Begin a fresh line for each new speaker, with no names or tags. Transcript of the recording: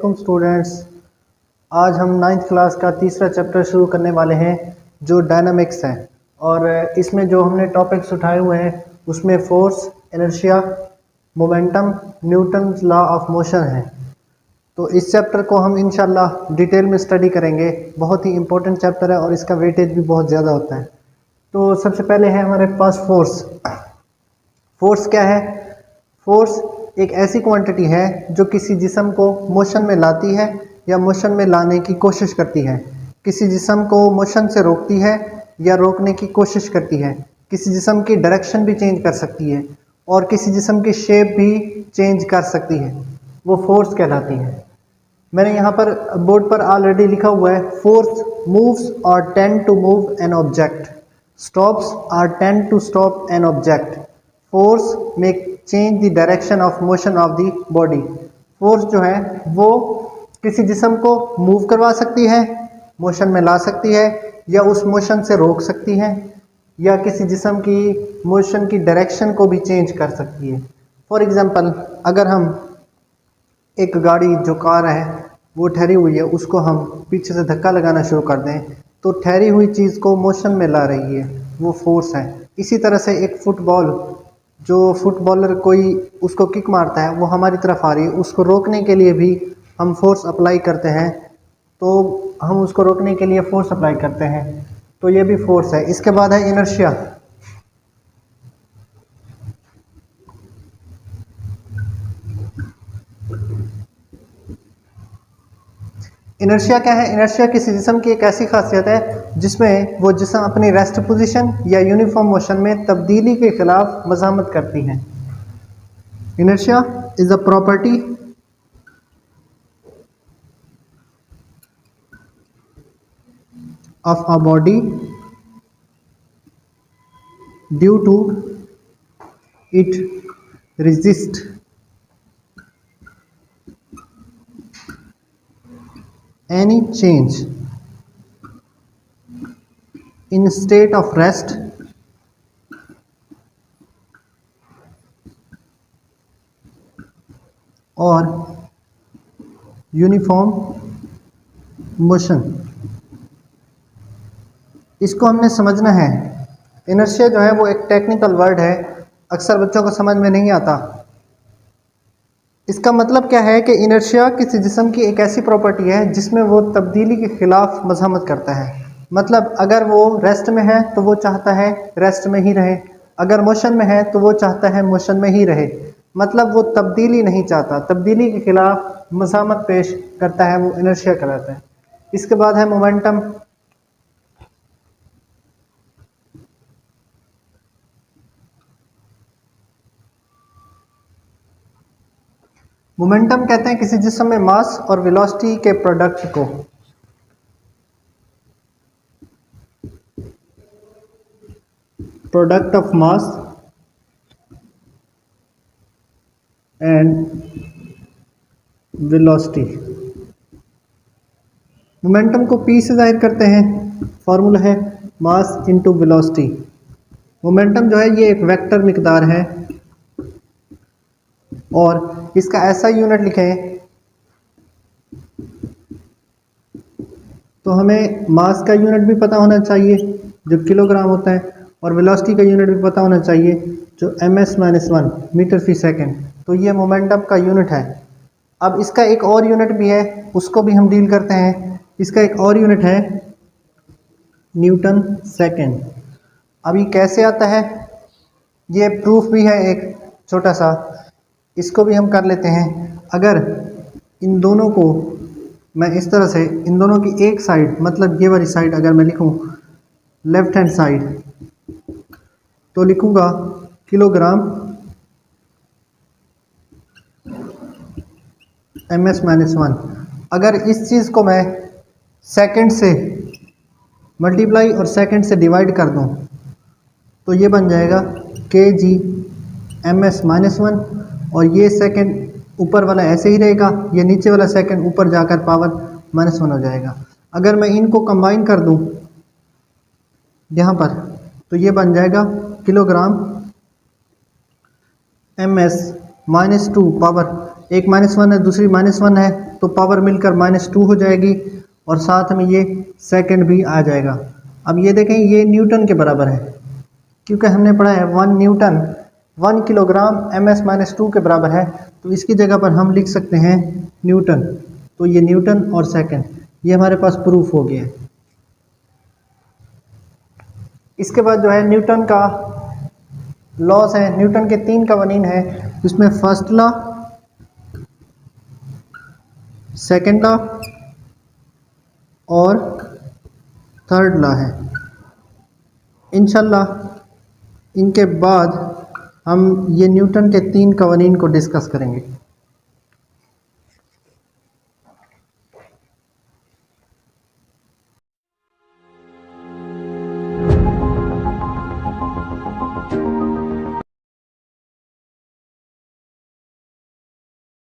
वालेकुम स्टूडेंट्स। आज हम नाइन्थ क्लास का तीसरा चैप्टर शुरू करने वाले हैं जो डायनामिक्स है। और इसमें जो हमने टॉपिक्स उठाए हुए हैं उसमें force, inertia, momentum, Newton's law of motion है। तो इस चैप्टर को हम इंशाल्लाह डिटेल में स्टडी करेंगे। बहुत ही इंपॉर्टेंट चैप्टर है और इसका वेटेज भी बहुत ज़्यादा होता है। तो सबसे पहले है हमारे पास फोर्स। फोर्स क्या है? फोर्स एक ऐसी क्वांटिटी है जो किसी जिस्म को मोशन में लाती है या मोशन में लाने की कोशिश करती है, किसी जिस्म को मोशन से रोकती है या रोकने की कोशिश करती है, किसी जिस्म की डायरेक्शन भी चेंज कर सकती है और किसी जिस्म की शेप भी चेंज कर सकती है। वो फोर्स कहलाती है। मैंने यहाँ पर बोर्ड पर ऑलरेडी लिखा हुआ है, force moves or tend to move an object, stops or tend to stop an object, force make change the direction of motion of the body. Force जो है वो किसी जिस्म को मूव करवा सकती है, मोशन में ला सकती है या उस मोशन से रोक सकती है या किसी जिस्म की मोशन की डायरेक्शन को भी चेंज कर सकती है। फॉर एग्जांपल, अगर हम एक गाड़ी जो कार है वो ठहरी हुई है, उसको हम पीछे से धक्का लगाना शुरू कर दें तो ठहरी हुई चीज़ को मोशन में ला रही है, वो फोर्स है। इसी तरह से एक फुटबॉल, जो फुटबॉलर कोई उसको किक मारता है वो हमारी तरफ आ रही है, उसको रोकने के लिए भी हम फोर्स अप्लाई करते हैं। तो हम उसको रोकने के लिए फोर्स अप्लाई करते हैं, तो ये भी फोर्स है। इसके बाद है इनर्शिया। इनर्शिया क्या है? इनर्शिया किसी जिस्म की एक ऐसी खासियत है जिसमें वो जिस्म अपनी रेस्ट पोजीशन या यूनिफॉर्म मोशन में तब्दीली के खिलाफ मज़ामत करती है। Inertia is a property of a body due to it resist any change in state of rest or uniform motion। इसको हमने समझना है। इनर्शिया जो है वो एक टेक्निकल वर्ड है, अक्सर बच्चों को समझ में नहीं आता। इसका मतलब क्या है कि इनर्शिया किसी जिस्म की एक ऐसी प्रॉपर्टी है जिसमें वो तब्दीली के खिलाफ मज़ामत करता है। मतलब अगर वो रेस्ट में है तो वो चाहता है रेस्ट में ही रहे, अगर मोशन में है तो वो चाहता है मोशन में ही रहे। मतलब वो तब्दीली नहीं चाहता, तब्दीली के खिलाफ मज़ामत पेश करता है, वो इनर्शिया कहलाता है। इसके बाद है मोमेंटम। मोमेंटम कहते हैं किसी जिस्म में मास और वेलोसिटी के प्रोडक्ट को। Product of mass and velocity. Momentum को P से जाहिर करते हैं, फॉर्मूला है मास इनटू वेलोसिटी। मोमेंटम जो है ये एक वेक्टर मिकदार है और इसका ऐसा यूनिट लिखें तो हमें मास का यूनिट भी पता होना चाहिए जो किलोग्राम होता है, और वेलोसिटी का यूनिट भी पता होना चाहिए जो ms-1 मीटर फी सेकंड। तो ये मोमेंटम का यूनिट है। अब इसका एक और यूनिट भी है, उसको भी हम डील करते हैं। इसका एक और यूनिट है न्यूटन सेकंड। अभी कैसे आता है ये प्रूफ भी है एक छोटा सा, इसको भी हम कर लेते हैं। अगर इन दोनों को मैं इस तरह से, इन दोनों की एक साइड, मतलब ये वाली साइड अगर मैं लिखूं लेफ्ट हैंड साइड, तो लिखूंगा किलोग्राम ms-1। अगर इस चीज़ को मैं सेकंड से मल्टीप्लाई और सेकंड से डिवाइड कर दूं तो ये बन जाएगा kg ms-1, और ये सेकंड ऊपर वाला ऐसे ही रहेगा, ये नीचे वाला सेकंड ऊपर जाकर पावर -1 हो जाएगा। अगर मैं इनको कंबाइन कर दूं यहाँ पर तो ये बन जाएगा किलोग्राम ms-2 पावर एक -1 है, दूसरी -1 है, तो पावर मिलकर -2 हो जाएगी और साथ में ये सेकंड भी आ जाएगा। अब ये देखें, ये न्यूटन के बराबर है, क्योंकि हमने पढ़ा है 1 न्यूटन 1 किलोग्राम ms-2 के बराबर है, तो इसकी जगह पर हम लिख सकते हैं न्यूटन। तो ये न्यूटन और सेकंड, ये हमारे पास प्रूफ हो गया है। इसके बाद जो है न्यूटन का लॉस है, न्यूटन के 3 कवानीन है, इसमें फर्स्ट लॉ, सेकंड लॉ और थर्ड लॉ है। इंशाल्लाह इनके बाद हम ये न्यूटन के 3 कवानीन को डिस्कस करेंगे।